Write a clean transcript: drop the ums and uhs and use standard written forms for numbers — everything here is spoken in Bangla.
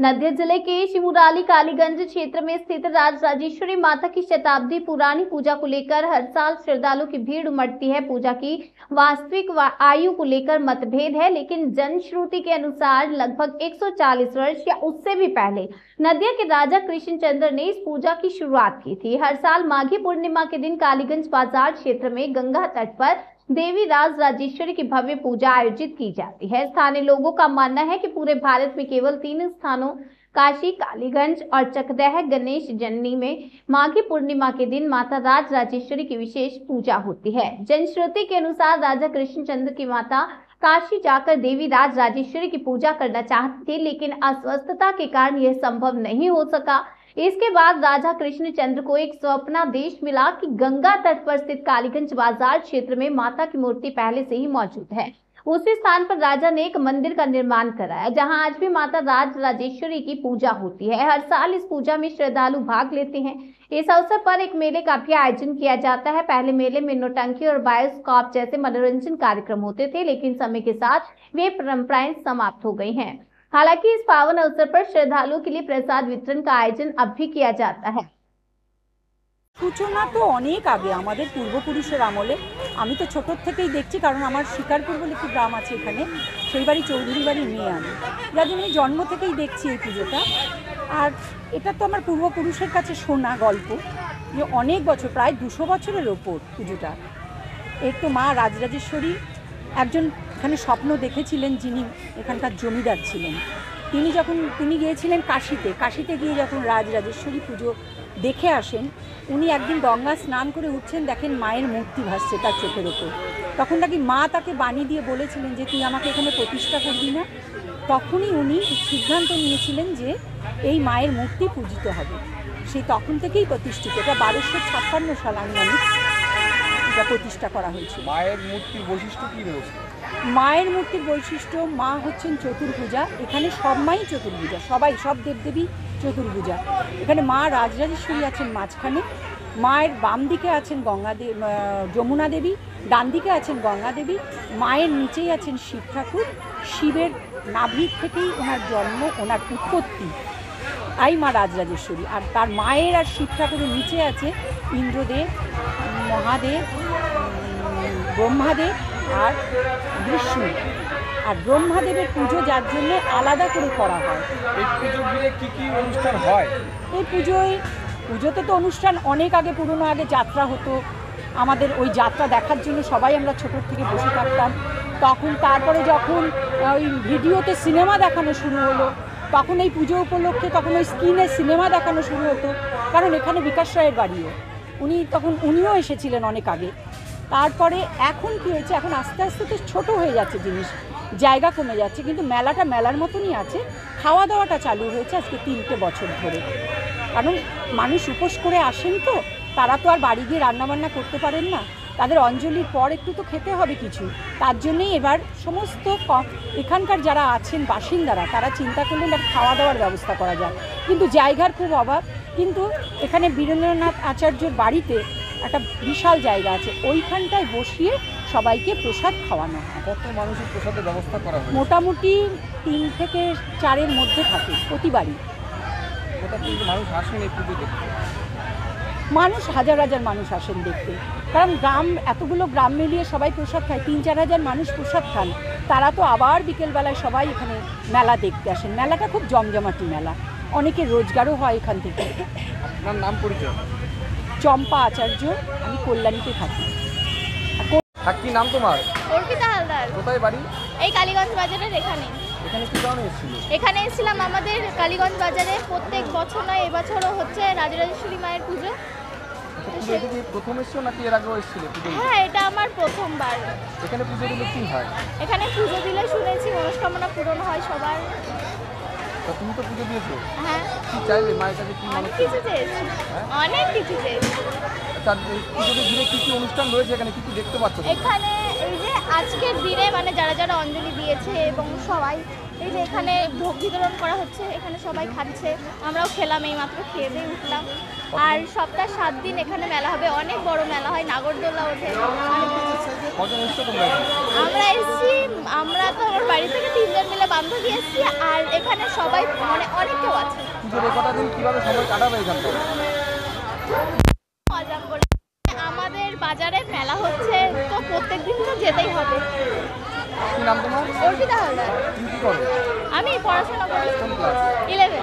नदिया जिले के शिमुराली कालीगंज क्षेत्र में स्थित राजराजेश्वरी माता की शताब्दी पुरानी पूजा को लेकर हर साल श्रद्धालुओं की भीड़ उमड़ती है। पूजा की वास्तविक आयु को लेकर मतभेद है, लेकिन जनश्रुति के अनुसार लगभग 140 वर्ष या उससे भी पहले नदिया के राजा कृष्णचंद्र ने इस पूजा की शुरुआत की थी। हर साल माघी पूर्णिमा के दिन कालीगंज बाजार क्षेत्र में गंगा तट पर देवी राजराजेश्वरी की भव्य पूजा आयोजित की जाती है। स्थानीय लोगों का मानना है कि पूरे भारत में केवल 3 स्थानों काशी, कालीगंज और चकदह गणेश जननी में माघी पूर्णिमा के दिन माता राजराजेश्वरी की विशेष पूजा होती है। जनश्रुति के अनुसार राजा कृष्णचंद्र की माता काशी जाकर देवी राजराजेश्वरी की पूजा करना चाहते थे, लेकिन अस्वस्थता के कारण यह संभव नहीं हो सका। इसके बाद राजा कृष्णचंद्र को एक स्वप्नादेश मिला कि गंगा तट पर स्थित कालीगंज बाजार क्षेत्र में माता की मूर्ति पहले से ही मौजूद है। उसी स्थान पर राजा ने एक मंदिर का निर्माण कराया, जहां आज भी माता राजराजेश्वरी की पूजा होती है। हर साल इस पूजा में श्रद्धालु भाग लेते हैं। इस अवसर पर एक मेले का भी आयोजन किया जाता है। पहले मेले में नौटंकी और बायोस्कोप जैसे मनोरंजन कार्यक्रम होते थे, लेकिन समय के साथ वे परंपराएं समाप्त हो गई हैं। हालांकि इस पावन अवसर पर श्रद्धालुओं के लिए प्रसाद वितरण का आयोजन अब भी किया जाता है। सूचना तो अनेक आगे आमादेर पूर्वपुरुषेर आमले आमी तो छोटोर थेकेई देखছি, कारण आमार शिकारपुर बोले एकटु ग्राम आछे एखाने, सेई बाड़ी चौधुरी बाड़ी मेये आमी, जार जोन्नो जन्म थेकेई देखছি এই পুজোটা। আর এটা তো আমার পূর্বপুরুষের কাছে শোনা গল্প যে অনেক বছর, প্রায় 200 বছরের ওপর পুজোটা। এর তো মা রাজরাজেশ্বরী একজন এখানে স্বপ্ন দেখেছিলেন, যিনি এখানকার জমিদার ছিলেন। তিনি গিয়েছিলেন কাশিতে গিয়ে যখন রাজরাজেশ্বরী পুজো দেখে আসেন, উনি একদিন গঙ্গা স্নান করে উঠছেন, দেখেন মায়ের মূর্তি ভাসছে তার চোখের ওপর। তখন নাকি মা তাকে বাণী দিয়ে বলেছিলেন যে তুই আমাকে এখানে প্রতিষ্ঠা করবি না। তখনই উনি সিদ্ধান্ত নিয়েছিলেন যে এই মায়ের মূর্তি পূজিত হবে। সেই তখন থেকেই প্রতিষ্ঠিত। এটা 1256 সাল আনুমানিক এটা প্রতিষ্ঠা করা হয়েছিল। মায়ের মূর্তির বৈশিষ্ট্য কী রয়েছে? মায়ের মূর্তির বৈশিষ্ট্য, মা হচ্ছেন চতুর্ভুজা। এখানে সব মাই চতুর্ভুজা, সব দেবদেবী চতুর্ভুজা। এখানে মা রাজরাজেশ্বরী আছেন মাঝখানে, মায়ের বাম দিকে আছেন যমুনা দেবী, ডান দিকে আছেন গঙ্গা দেবী, মায়ের নিচেই আছেন শিব ঠাকুর। শিবের নাভির থেকেই ওনার জন্ম, ওনার উৎপত্তি, তাই মা রাজরাজেশ্বরী। আর তার মায়ের আর শিব ঠাকুরের নিচে আছে ইন্দ্রদেব, মহাদেব, ব্রহ্মাদেব আর বিষ্ণু। আর ব্রহ্মাদেবের পুজো যার জন্য আলাদা করে করা হয়। এই পুজো ঘিরে কী কী অনুষ্ঠান হয়? এই পুজোতে তো অনুষ্ঠান অনেক আগে, পুরনো আগে যাত্রা হতো। আমাদের ওই যাত্রা দেখার জন্য সবাই আমরা ছোটোর থেকে বসে থাকতাম। তারপরে যখন ওই ভিডিওতে সিনেমা দেখানো শুরু হলো, তখন এই পুজো উপলক্ষে তখন ওই স্ক্রিনে সিনেমা দেখানো শুরু হতো। কারণ এখানে বিকাশ রায়ের বাড়িও, উনিও এসেছিলেন অনেক আগে। তারপরে এখন কী হয়েছে, এখন আস্তে আস্তে তো ছোটো হয়ে যাচ্ছে জিনিস, জায়গা কমে যাচ্ছে, কিন্তু মেলাটা মেলার মতনই আছে। খাওয়া দাওয়াটা চালু হয়েছে আজকে 3টে বছর ধরে। কারণ মানুষ উপোস করে আসেন, তো তারা তো আর বাড়ি গিয়ে রান্নাবান্না করতে পারেন না, তাদের অঞ্জলির পর একটু তো খেতে হবে কিছু। তার জন্যেই এবার সমস্ত এখানকার যারা আছেন বাসিন্দারা, তারা চিন্তা করলেন একটা খাওয়া দাওয়ার ব্যবস্থা করা যায়, কিন্তু জায়গার খুব অভাব। কিন্তু এখানে বীরেন্দ্রনাথ আচার্যর বাড়িতে একটা বিশাল জায়গা আছে, ওইখানটায় বসিয়ে সবাইকে প্রসাদ খাওয়ানো হয়। কত মানুষের প্রসাদের ব্যবস্থা করা হয়? মোটামুটি 3 থেকে 4-এর মধ্যে থাকে প্রতিবারই। মানুষ আসেন এই পুজো দেখতে? মানুষ হাজার হাজার মানুষ আসেন দেখতে, কারণ এতগুলো গ্রাম মিলিয়ে সবাই প্রসাদ খায়। 3-4 হাজার মানুষ প্রসাদ খান, তারা তো আবার বিকেলবেলায় সবাই এখানে মেলা দেখতে আসেন। মেলাটা খুব জমজমাটি মেলা, অনেকের রোজগারও হয় এখান থেকে। আপনার নাম পরিচয়? চম্পা আচার্য, আমি কল্যাণীতে থাকি। কি নাম তোমার? অর্পিতা হালদার। কোথায় বাড়ি? এই কালীগঞ্জ বাজারের এখানে। এখানে কি কারণে এসেছিলে? এখানে এসেছিলাম, আমাদের কালীগঞ্জ বাজারে প্রত্যেক বছর নয়, এবছরও হচ্ছে রাজরাজেশ্বরী মায়ের পুজো। প্রথম এসেছো নাকি এর আগেও এসেছিলে? হ্যাঁ, এটা আমার প্রথমবার। এখানে পুজো দিলে কি হয়? এখানে পুজো দিলে শুনেছি মনস্কামনা পূরণ হয় সবার। তুমি তো পুজো দিয়েছো? হ্যাঁ। কি চাইলে মায়ের কাছে? কি অনেক কিছু চেয়েছি, অনেক কিছু চেয়েছি। আচ্ছা, পুজোতে ঘিরে কি কি অনুষ্ঠান রয়েছে এখানে, কি কি দেখতে পাচ্ছ? এখানে এই যে আজকের দিনে মানে যারা যারা অঞ্জলি দিয়েছে এবং সবাই এই যে এখানে ভোগ বিতরণ করা হচ্ছে, এখানে সবাই খাচ্ছে, আমরাও খেলাম, এই মাত্র খেয়ে দিয়ে উঠলাম। আর সপ্তাহ 7 দিন এখানে মেলা হবে, অনেক বড় মেলা হয়, নাগরদোলা ওঠে, অনেক কিছু। কজন এসছো তোমরা এখানে? আমরা এসেছি, আমরা তো আমার বাড়ি থেকে 3 জন মিলে বান্ধবী এসেছি, আর এখানে সবাই মানে অনেক কেউ আছে। পুজোর এই কটা দিন কিভাবে সময় কাটাবে এখানটা? মজা করে আমাদের বাজারে মেলা হচ্ছে, তো প্রত্যেক দিন তো যেতেই হবে। কি নাম তোমার? অর্পিতা হালদার। তুমি কি করো? আমি পড়াশোনা করি, কোন ক্লাস? 11।